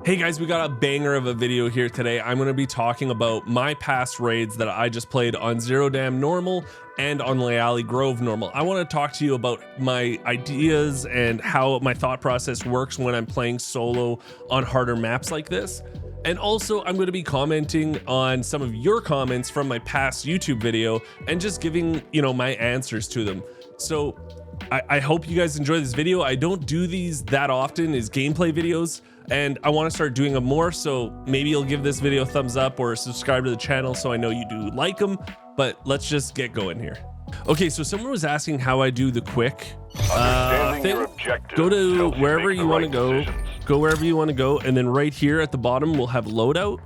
Hey guys, we got a banger of a video here today. I'm going to be talking about my past raids that I just played on Zero Dam Normal and on Leali Grove Normal. I want to talk to you about my ideas and how my thought process works when I'm playing solo on harder maps like this. And also I'm going to be commenting on some of your comments from my past YouTube video and just giving, my answers to them. So I hope you guys enjoy this video. I don't do these that often as gameplay videos, and I want to start doing them more, so maybe you'll give this video a thumbs up or subscribe to the channel so I know you do like them. But let's just get going here. Okay, so someone was asking how I do the quick thing. Go to wherever you want to go. Go wherever you want to go, and then right here at the bottom we'll have loadout.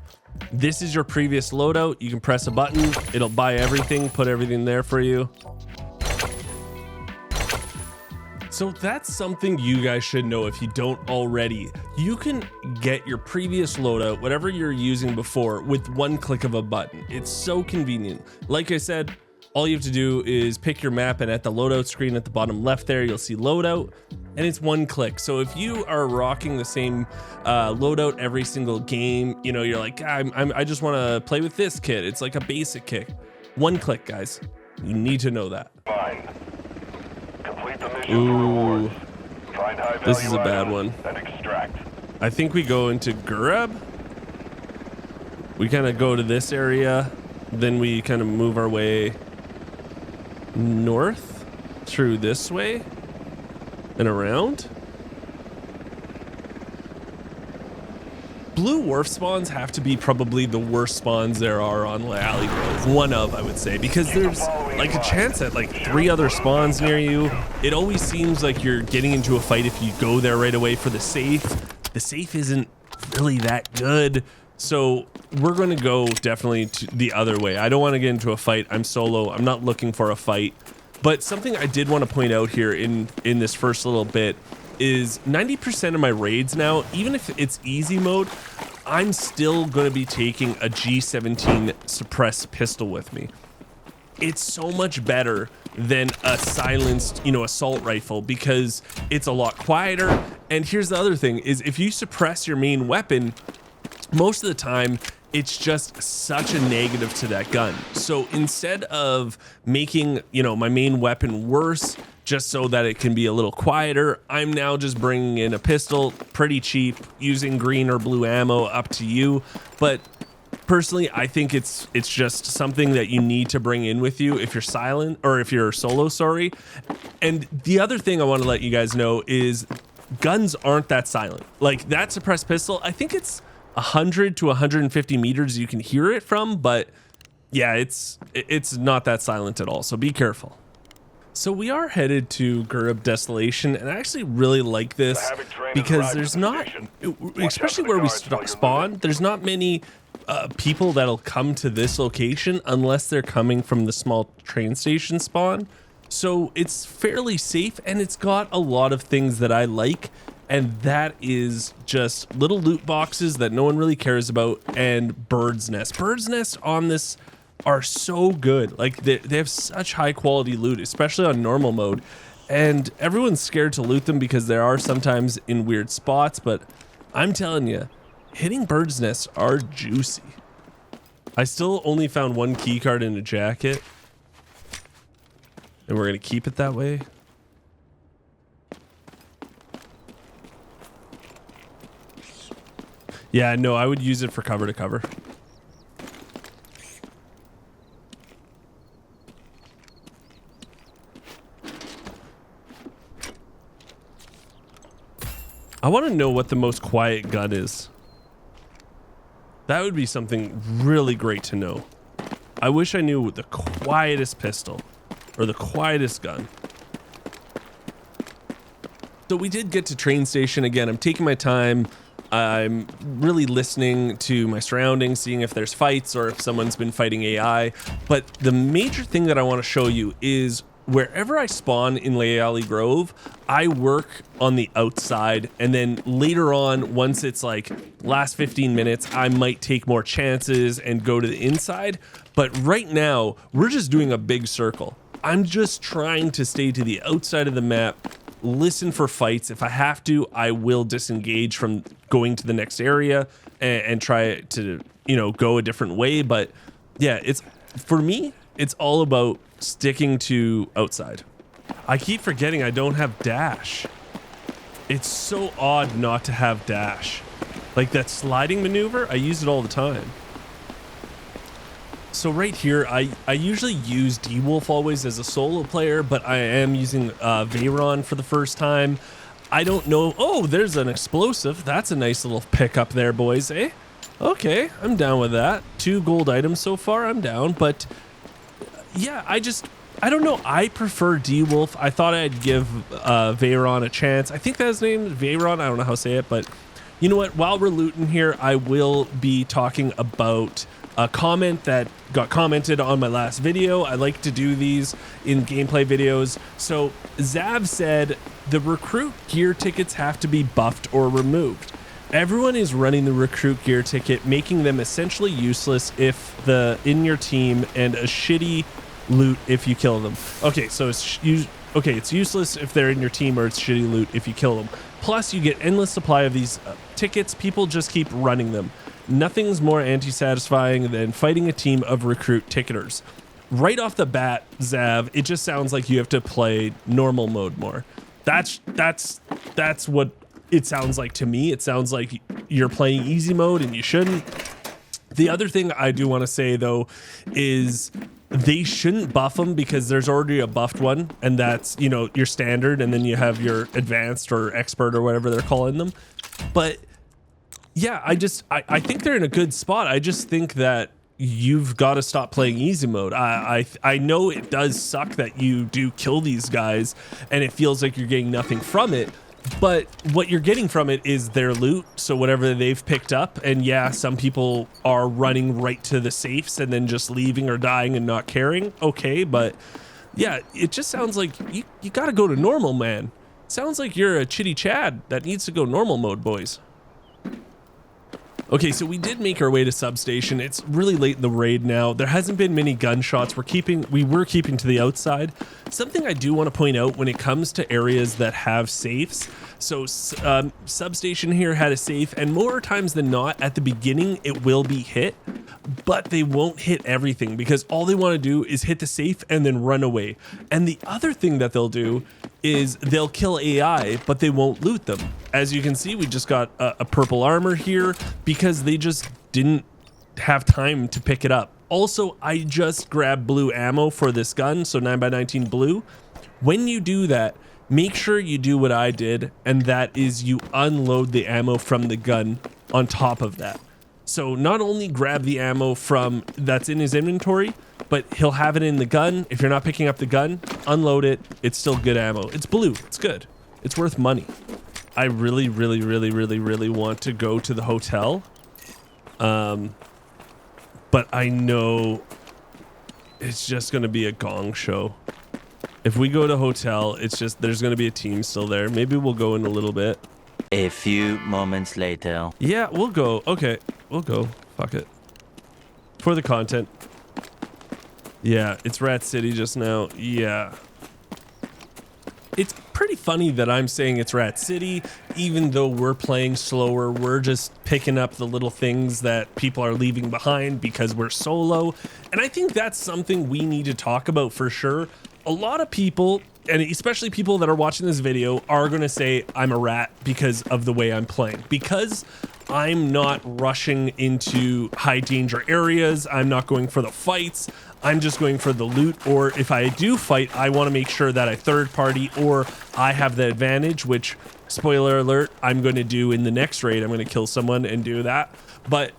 This is your previous loadout. You can press a button, it'll buy everything, put everything there for you. So that's something you guys should know if you don't already. You can get your previous loadout, whatever you're using before, with one click of a button. It's so convenient. Like I said, all you have to do is pick your map, and at the loadout screen at the bottom left there, you'll see loadout, and it's one click. So if you are rocking the same loadout every single game, you're like, I just want to play with this kit. It's like a basic kit. One click, guys. You need to know that. Fine. Complete the mission Ooh, for rewards. Find high value this is a bad items one. and extract. I think we go into Gurab. We kind of go to this area, then we kind of move our way north through this way and around. Blue wharf spawns have to be probably the worst spawns there are on Leali Grove. One of, I would say, because there's like a chance at like 3 other spawns near you. It always seems like you're getting into a fight if you go there right away for the safe. The safe isn't really that good. So we're going to go definitely to the other way. I don't want to get into a fight. I'm solo. I'm not looking for a fight. But something I did want to point out here in this first little bit is 90% of my raids now, even if it's easy mode, I'm still going to be taking a G17 suppressed pistol with me. It's so much better than a silenced, assault rifle, because it's a lot quieter. And here's the other thing is, if you suppress your main weapon, most of the time it's just such a negative to that gun. So instead of making, my main weapon worse just so that it can be a little quieter, I'm now just bringing in a pistol, pretty cheap, using green or blue ammo, up to you. But personally, I think it's just something that you need to bring in with you if you're silent, or if you're solo, sorry. And the other thing I want to let you guys know is guns aren't that silent. Like that suppressed pistol, I think it's 100 to 150 meters you can hear it from, but yeah, it's not that silent at all, so be careful. So we are headed to Gurab Desolation, and I actually really like this because there's not, especially where we spawn, there's not many people that'll come to this location unless they're coming from the small train station spawn. So it's fairly safe, and it's got a lot of things that I like, and that is just little loot boxes that no one really cares about, and bird's nest. Bird's nest on this are so good. Like they have such high quality loot, especially on normal mode, and everyone's scared to loot them because there are sometimes in weird spots. But I'm telling you, hitting bird's nests are juicy. I still only found 1 key card in a jacket, and we're gonna keep it that way. Yeah, no, I would use it for cover to cover. I want to know what the most quiet gun is. That would be something really great to know. I wish I knew the quietest pistol or the quietest gun. So we did get to train station again. I'm taking my time. I'm really listening to my surroundings, seeing if there's fights or if someone's been fighting AI. But the major thing that I want to show you is wherever I spawn in Leali Grove, I work on the outside, and then later on, once it's like last 15 minutes, I might take more chances and go to the inside. But right now, we're just doing a big circle. I'm just trying to stay to the outside of the map, listen for fights. If I have to, I will disengage from going to the next area and try to, you know, go a different way. But yeah, it's for me, it's all about sticking to outside. I keep forgetting I don't have dash. It's so odd not to have dash. Like that sliding maneuver, I use it all the time. So right here, I usually use D-Wolf always as a solo player, but I am using Veyron for the first time. I don't know. Oh, there's an explosive. That's a nice little pickup there, boys, eh? Okay, I'm down with that. 2 gold items so far, I'm down. But yeah, I don't know. I prefer D-Wolf. I thought I'd give Veyron a chance. I think that's his name, Veyron. I don't know how to say it, but you know what? While we're looting here, I will be talking about a comment that got commented on my last video. I like to do these in gameplay videos. So Zav said the recruit gear tickets have to be buffed or removed. Everyone is running the recruit gear ticket, making them essentially useless if in your team, and a shitty loot if you kill them. Okay, so it's useless if they're in your team, or it's shitty loot if you kill them. Plus, you get endless supply of these tickets. People just keep running them. Nothing's more anti-satisfying than fighting a team of recruit ticketers. Right off the bat, Zav, it just sounds like you have to play normal mode more. That's what it sounds like to me. It sounds like you're playing easy mode and you shouldn't. The other thing I do want to say though is they shouldn't buff them, because there's already a buffed one, and that's, you know, your standard, and then you have your advanced or expert or whatever they're calling them. But yeah, I think they're in a good spot. I just think that you've got to stop playing easy mode. I know it does suck that you do kill these guys and it feels like you're getting nothing from it, but what you're getting from it is their loot, so whatever they've picked up. And yeah, some people are running right to the safes and then just leaving or dying and not caring. Okay, but yeah, it just sounds like you got to go to normal, man. Sounds like you're a chitty Chad that needs to go normal mode, boys. Okay, so we did make our way to Substation. It's really late in the raid now. There hasn't been many gunshots. We were keeping to the outside. Something I do want to point out when it comes to areas that have safes. So Substation here had a safe, and more times than not, at the beginning, it will be hit, but they won't hit everything, because all they want to do is hit the safe and then run away. And the other thing that they'll do is they'll kill AI, but they won't loot them. As you can see, we just got a purple armor here because they just didn't have time to pick it up. Also, I just grabbed blue ammo for this gun, so 9x19 blue. When you do that, make sure you do what I did, and that is you unload the ammo from the gun on top of that. So not only grab the ammo from that's in his inventory, but he'll have it in the gun. If you're not picking up the gun, unload it. It's still good ammo. It's blue. It's good. It's worth money. I really, really, really, really, really want to go to the hotel. But I know it's just going to be a gong show. If we go to hotel, it's just, there's going to be a team still there. Maybe we'll go in a little bit. A few moments later. Yeah, we'll go. Okay, we'll go. Fuck it. For the content. Yeah, it's Rat City just now. Yeah. It's pretty funny that I'm saying it's Rat City, even though we're playing slower. We're just picking up the little things that people are leaving behind because we're solo. And I think that's something we need to talk about for sure. A lot of people, and especially people that are watching this video, are going to say I'm a rat because of the way I'm playing. Because I'm not rushing into high danger areas. I'm not going for the fights. I'm just going for the loot, or if I do fight, I want to make sure that I third party or I have the advantage, which, spoiler alert, I'm going to do in the next raid. I'm going to kill someone and do that. But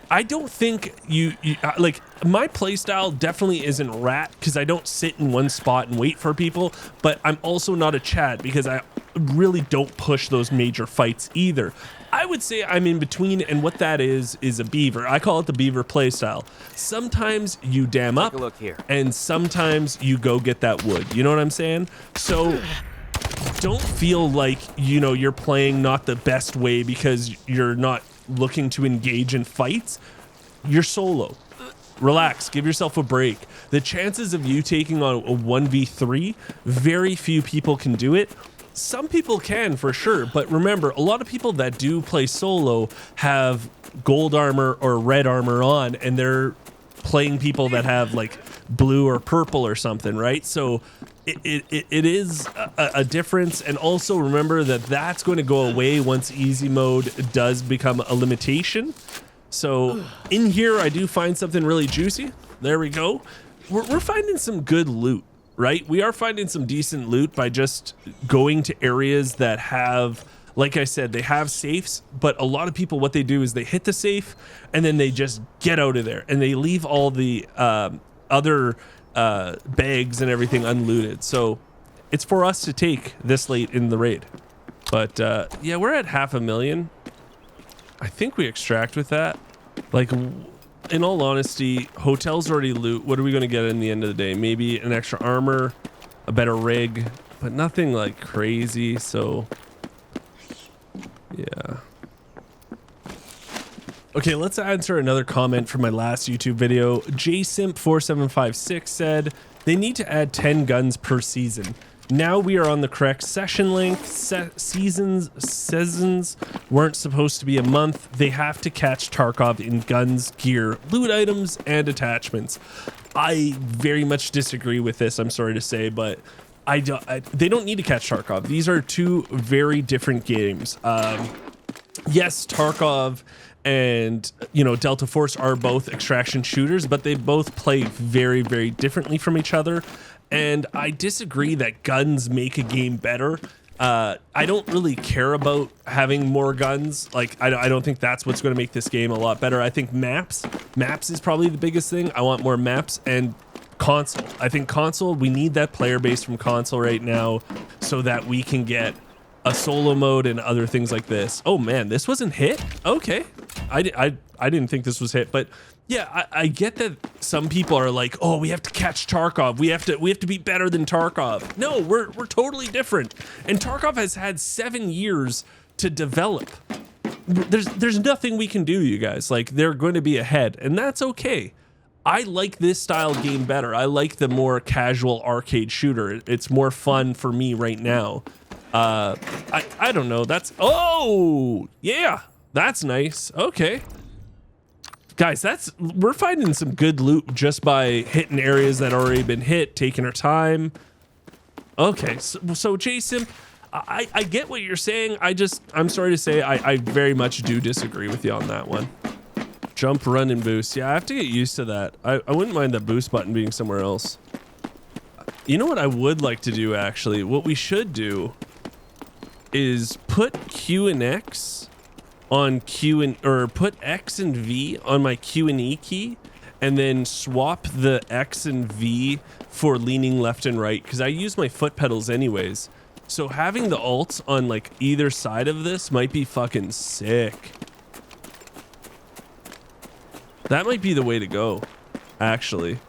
I don't think you like, my playstyle definitely isn't rat because I don't sit in one spot and wait for people, but I'm also not a Chad because I really don't push those major fights either. I would say I'm in between, and what that is a beaver. I call it the beaver playstyle. Sometimes you dam up, and sometimes you go get that wood. You know what I'm saying? So don't feel like, you know, you're playing not the best way because you're not looking to engage in fights. You're solo. Relax, give yourself a break. The chances of you taking on a 1v3, very few people can do it. Some people can for sure, but remember, a lot of people that do play solo have gold armor or red armor on, and they're playing people that have like blue or purple or something, right? So it is a difference. And also remember that that's going to go away once easy mode does become a limitation. So in here, I do find something really juicy. There we go. We're finding some good loot, right? We are finding some decent loot by just going to areas that have, like I said, they have safes, but a lot of people, what they do is they hit the safe and then they just get out of there and they leave all the other bags and everything unlooted. So it's for us to take this late in the raid. But yeah, we're at 500,000. I think we extract with that. Like, in all honesty, hotels already loot. What are we going to get in the end of the day? Maybe an extra armor, a better rig, but nothing like crazy. So yeah. Okay, let's answer another comment from my last YouTube video. JSimp4756 said, they need to add 10 guns per season. Now we are on the correct session length. Seasons weren't supposed to be a month. They have to catch Tarkov in guns, gear, loot items, and attachments. I very much disagree with this, I'm sorry to say, but they don't need to catch Tarkov. These are two very different games. Yes, Tarkov and Delta Force are both extraction shooters, but they both play very, very differently from each other. And I disagree that guns make a game better. I don't really care about having more guns. Like, I don't think that's what's going to make this game a lot better. I think maps is probably the biggest thing. I want more maps and console. I think console, we need that player base from console right now so that we can get a solo mode and other things like this. Oh man, this wasn't hit? Okay. I didn't think this was hit, but yeah, I get that some people are like, oh, we have to catch Tarkov. We have to be better than Tarkov. No, we're totally different. And Tarkov has had 7 years to develop. There's nothing we can do, you guys. Like, they're going to be ahead, and that's okay. I like this style game better. I like the more casual arcade shooter. It's more fun for me right now. I don't know. Oh, yeah, that's nice. Okay. Guys, we're finding some good loot just by hitting areas that already been hit, taking our time. Okay, so Jason, I get what you're saying. I'm sorry to say, I very much do disagree with you on that one. Jump, run, and boost. Yeah, I have to get used to that. I wouldn't mind the boost button being somewhere else. You know what I would like to do, actually? What we should do is put Q and X on put X and V on my Q and E key, and then swap the X and V for leaning left and right, because I use my foot pedals anyways. So having the alts on like either side of this might be fucking sick. That might be the way to go, actually.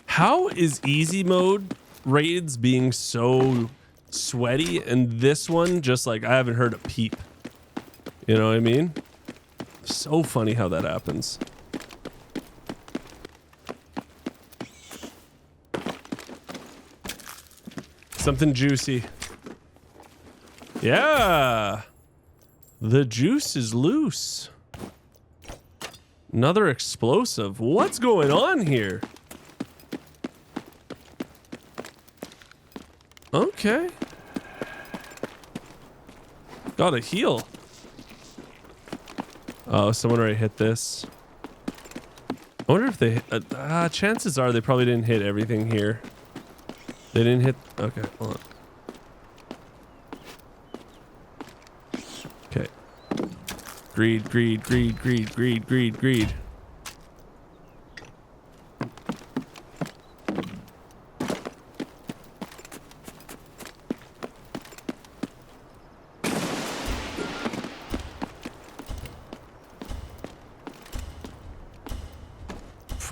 How is easy mode raids being so sweaty and this one just like I haven't heard a peep? You know what I mean? So funny how that happens. Something juicy. Yeah. The juice is loose. Another explosive. What's going on here? Okay. Gotta heal. Oh, someone already hit this. I wonder if they... chances are they probably didn't hit everything here. They didn't hit... Okay, hold on. Okay. Greed, greed, greed, greed, greed, greed, greed.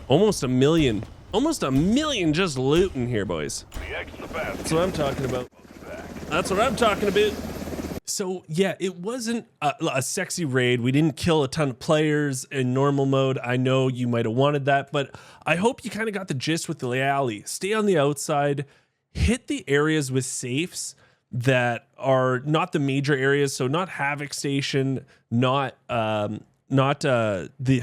Almost a million just looting here, boys. That's what I'm talking about. That's what I'm talking about. So yeah, it wasn't a sexy raid. We didn't kill a ton of players in normal mode. I know you might have wanted that, but I hope you kind of got the gist with the alley. Stay on the outside, hit the areas with safes, that are not the major areas. So not Havoc Station, not the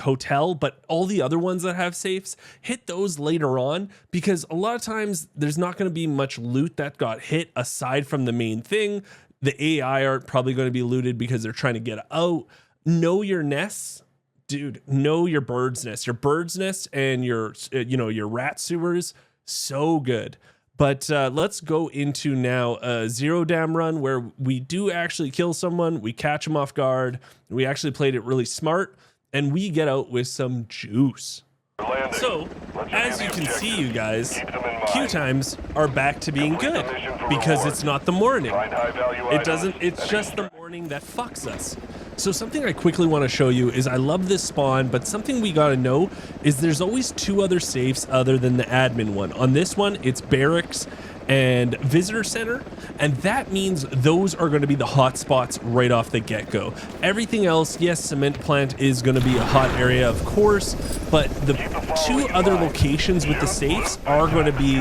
hotel, but all the other ones that have safes, hit those later on, because a lot of times there's not going to be much loot that got hit aside from the main thing. The AI aren't probably going to be looted because they're trying to get out. Know your nests, dude. Know your bird's nest. Your bird's nest and your your rat sewers, so good. But let's go into now a zero dam run where we do actually kill someone. We catch them off guard. We actually played it really smart, and we get out with some juice. So, as you can see, you guys, queue times are back to being good because it's not the morning. It's just the morning that fucks us. So something I quickly want to show you is I love this spawn, but something we got to know is there's always 2 other safes other than the admin one. On this one, it's barracks and visitor center, and that means those are going to be the hot spots right off the get-go. Everything else, yes, cement plant is going to be a hot area, of course, but the 2 other locations with the safes are going to be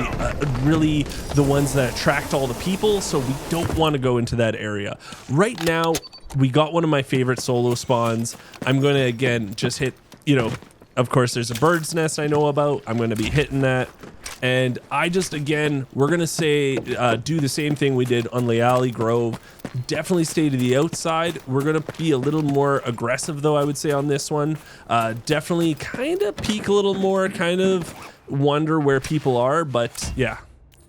really the ones that attract all the people, so we don't want to go into that area. Right now, we got one of my favorite solo spawns. I'm going to, again, just hit, of course, there's a bird's nest I know about. I'm going to be hitting that. And I just, again, we're going to say, do the same thing we did on Leali Grove. Definitely stay to the outside. We're going to be a little more aggressive, though, I would say, on this one. Definitely kind of peek a little more, kind of wonder where people are. But, yeah,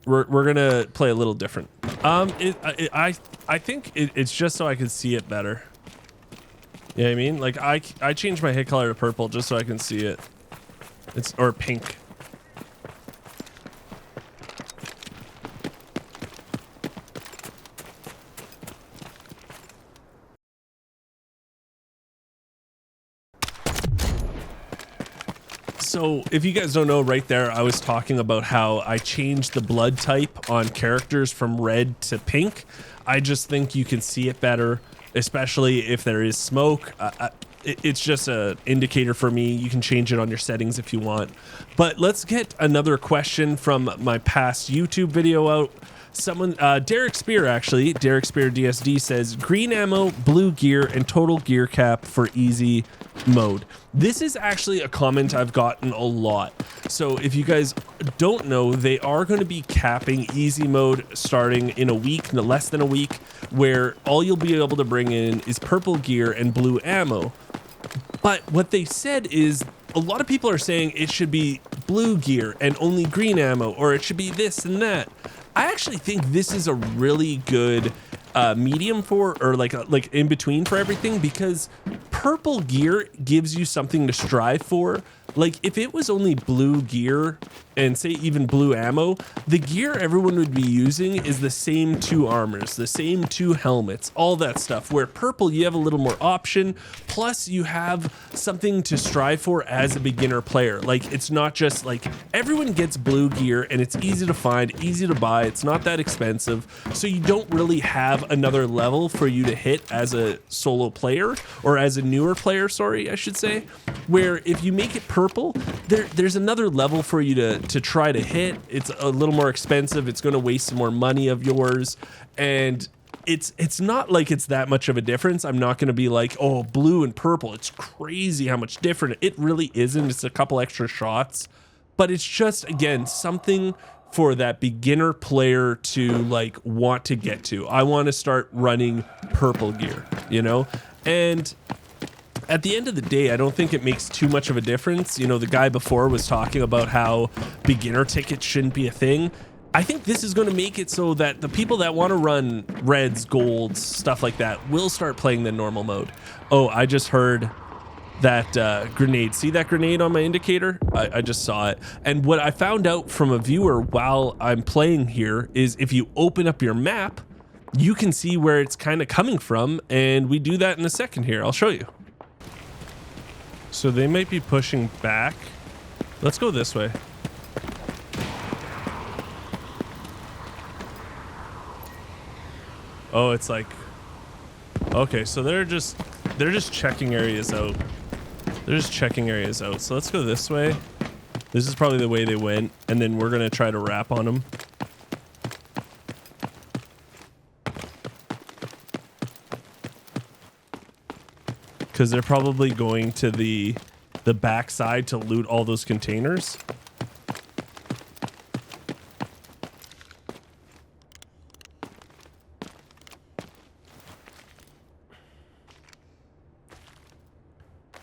we're going to play a little different. I think it's just so I can see it better. You know what I mean? Like, I changed my hit color to purple just so I can see it. Or pink. So if you guys don't know, right there, I was talking about how I changed the blood type on characters from red to pink. I just think you can see it better, especially if there is smoke. It's just an indicator for me. You can change it on your settings if you want. But let's get another question from my past YouTube video out. Someone, Derek Spear DSD says, green ammo, blue gear, and total gear cap for easy mode. This is actually a comment I've gotten a lot. So if you guys don't know, they are going to be capping easy mode starting in a week, less than a week, where all you'll be able to bring in is purple gear and blue ammo. But what they said is a lot of people are saying it should be blue gear and only green ammo, or it should be this and that. I actually think this is a really good medium for, or like in between for everything, because purple gear gives you something to strive for. Like if it was only blue gear and say even blue ammo, the gear everyone would be using is the same 2 armors, the same 2 helmets, all that stuff. Where purple, you have a little more option, plus you have something to strive for as a beginner player. Like it's not just like everyone gets blue gear and it's easy to find, easy to buy, it's not that expensive, so you don't really have another level for you to hit as a solo player, or as a newer player, sorry, I should say. Where if you make it purple, there's another level for you to try to hit. It's a little more expensive. It's going to waste some more money of yours, and it's not like it's that much of a difference. I'm not going to be like, oh, blue and purple, it's crazy how much different. It really isn't. It's a couple extra shots, but it's just, again, something for that beginner player to like want to get to. I want to start running purple gear, and at the end of the day, I don't think it makes too much of a difference. The guy before was talking about how beginner tickets shouldn't be a thing. I think this is going to make it so that the people that want to run reds, golds, stuff like that will start playing the normal mode. Oh, I just heard that grenade. See that grenade on my indicator? I just saw it. And what I found out from a viewer while I'm playing here is if you open up your map, you can see where it's kind of coming from. And we do that in a second here. I'll show you. So they might be pushing back. Let's go this way. Oh, it's like, okay, so they're just checking areas out. They're just checking areas out. So let's go this way. This is probably the way they went, and then we're gonna try to wrap on them. because they're probably going to the backside to loot all those containers.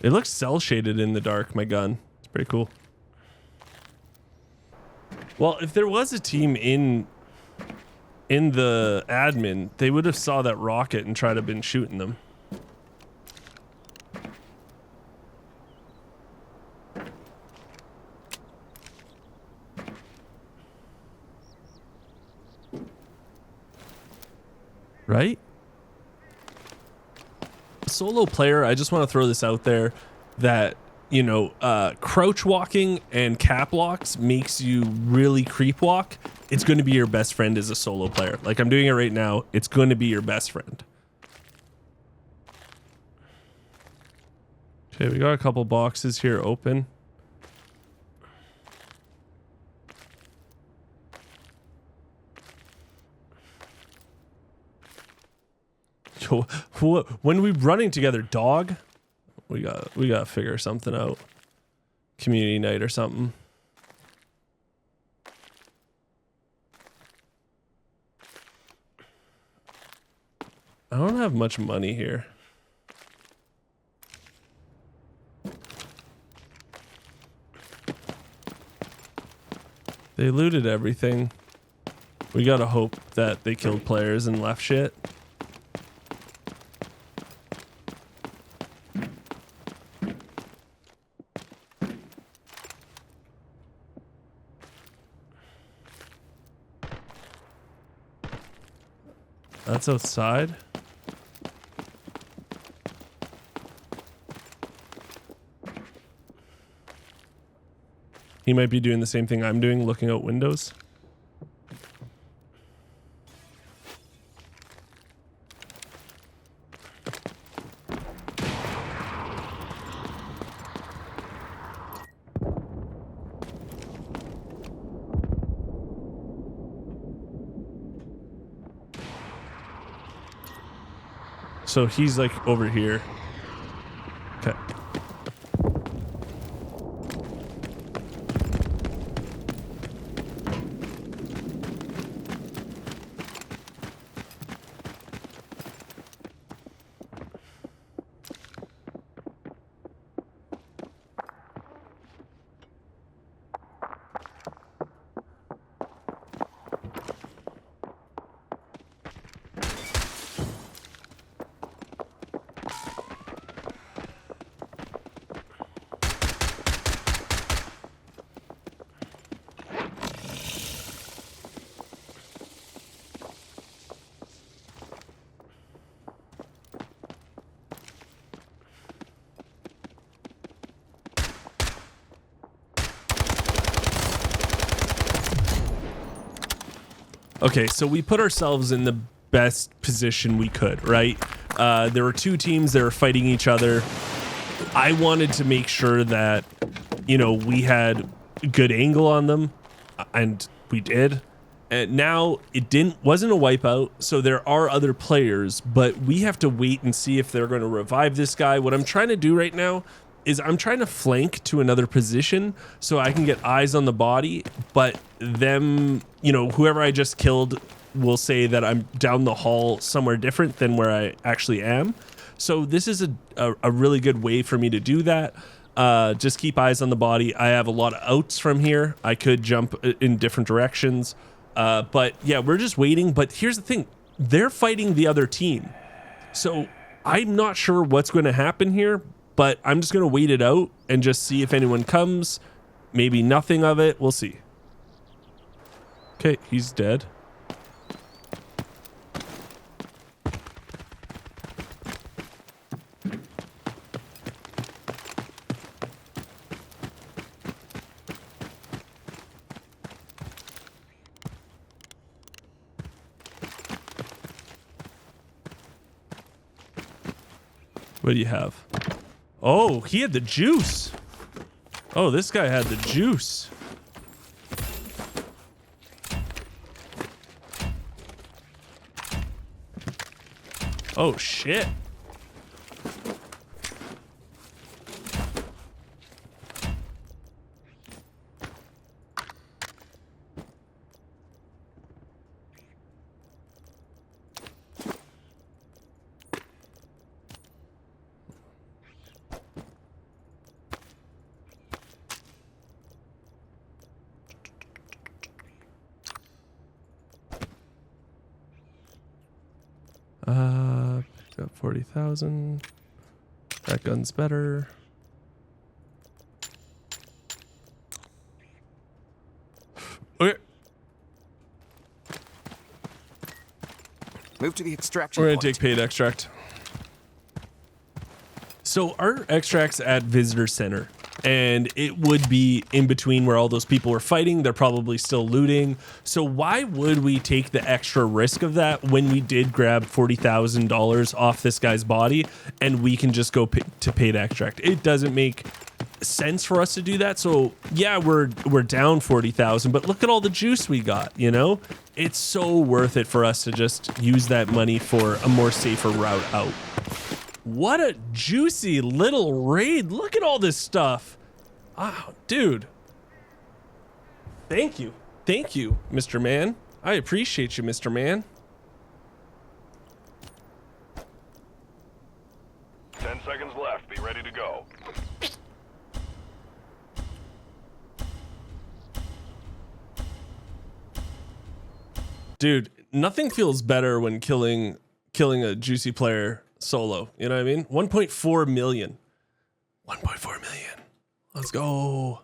It looks cell shaded in the dark, my gun. It's pretty cool. Well, if there was a team in the admin, they would have saw that rocket and tried to have been shooting them. Right? Solo player, I just want to throw this out there that, you know, crouch walking and cap locks makes you really creep walk. It's going to be your best friend as a solo player. Like I'm doing it right now. It's going to be your best friend. Okay, we got a couple boxes here open. When we running together, dog, we gotta figure something out. Community night or something. I don't have much money here. They looted everything. We gotta hope that they killed players and left shit. That's outside. He might be doing the same thing I'm doing, looking out windows. So he's like over here. Okay. Okay, so we put ourselves in the best position we could, right? There were two teams that were fighting each other. I wanted to make sure that, you know, we had a good angle on them, and we did. And now it wasn't a wipeout, so there are other players, but we have to wait and see if they're going to revive this guy. What I'm trying to do right now is I'm trying to flank to another position so I can get eyes on the body, but them, you know, whoever I just killed will say that I'm down the hall somewhere different than where I actually am. So this is a really good way for me to do that. Just keep eyes on the body. I have a lot of outs from here. I could jump in different directions. But yeah, we're just waiting. But here's the thing. They're fighting the other team. So I'm not sure what's going to happen here, but I'm just going to wait it out and just see if anyone comes. Maybe nothing of it. We'll see. Okay, he's dead. What do you have? Oh, he had the juice. Oh, this guy had the juice. Oh, shit. 40,000. That gun's better. Okay. Move to the extraction We're gonna point. take paid extract. So our extract's at visitor center, and it would be in between where all those people were fighting. They're probably still looting. So why would we take the extra risk of that when we did grab $40,000 off this guy's body and we can just go to paid extract? It doesn't make sense for us to do that. So yeah, we're down 40,000, but look at all the juice we got, you know? It's so worth it for us to just use that money for a more safer route out. What a juicy little raid. Look at all this stuff. Oh, dude. Thank you. Thank you, Mr. Man. I appreciate you, Mr. Man. 10 seconds left. Be ready to go. Dude, nothing feels better when killing a juicy player solo. You know what I mean? 1.4 million. 1.4 million. Let's go.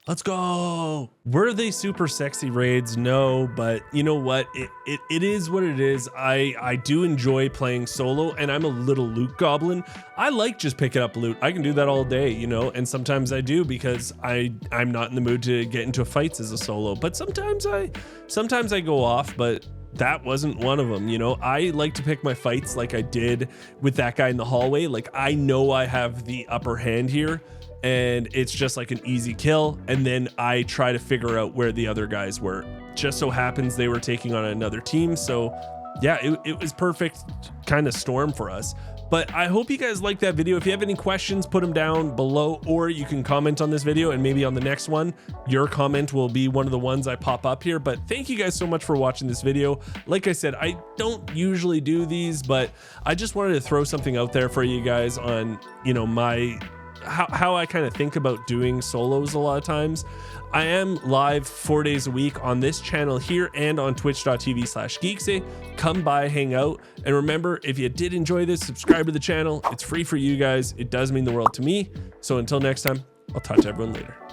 Let's go. Were they super sexy raids? No, but you know what? It is what it is. I do enjoy playing solo, and I'm a little loot goblin. I like just picking up loot. I can do that all day, you know, and sometimes I do because I'm not in the mood to get into fights as a solo. But sometimes I go off, but that wasn't one of them. You know, I like to pick my fights like I did with that guy in the hallway. Like, I know I have the upper hand here, and it's just like an easy kill, and then I try to figure out where the other guys were. Just so happens they were taking on another team, so yeah, it was perfect kind of storm for us. But I hope you guys liked that video. If you have any questions, put them down below, or you can comment on this video, and maybe on the next one your comment will be one of the ones I pop up here. But thank you guys so much for watching this video. Like I said, I don't usually do these, but I just wanted to throw something out there for you guys on, you know, my how I kind of think about doing solos a lot of times. I am live 4 days a week on this channel here and on twitch.tv/Geekseh. Come by, hang out, and remember, if you did enjoy this, subscribe to the channel. It's free for you guys. It does mean the world to me. So until next time, I'll talk to everyone later.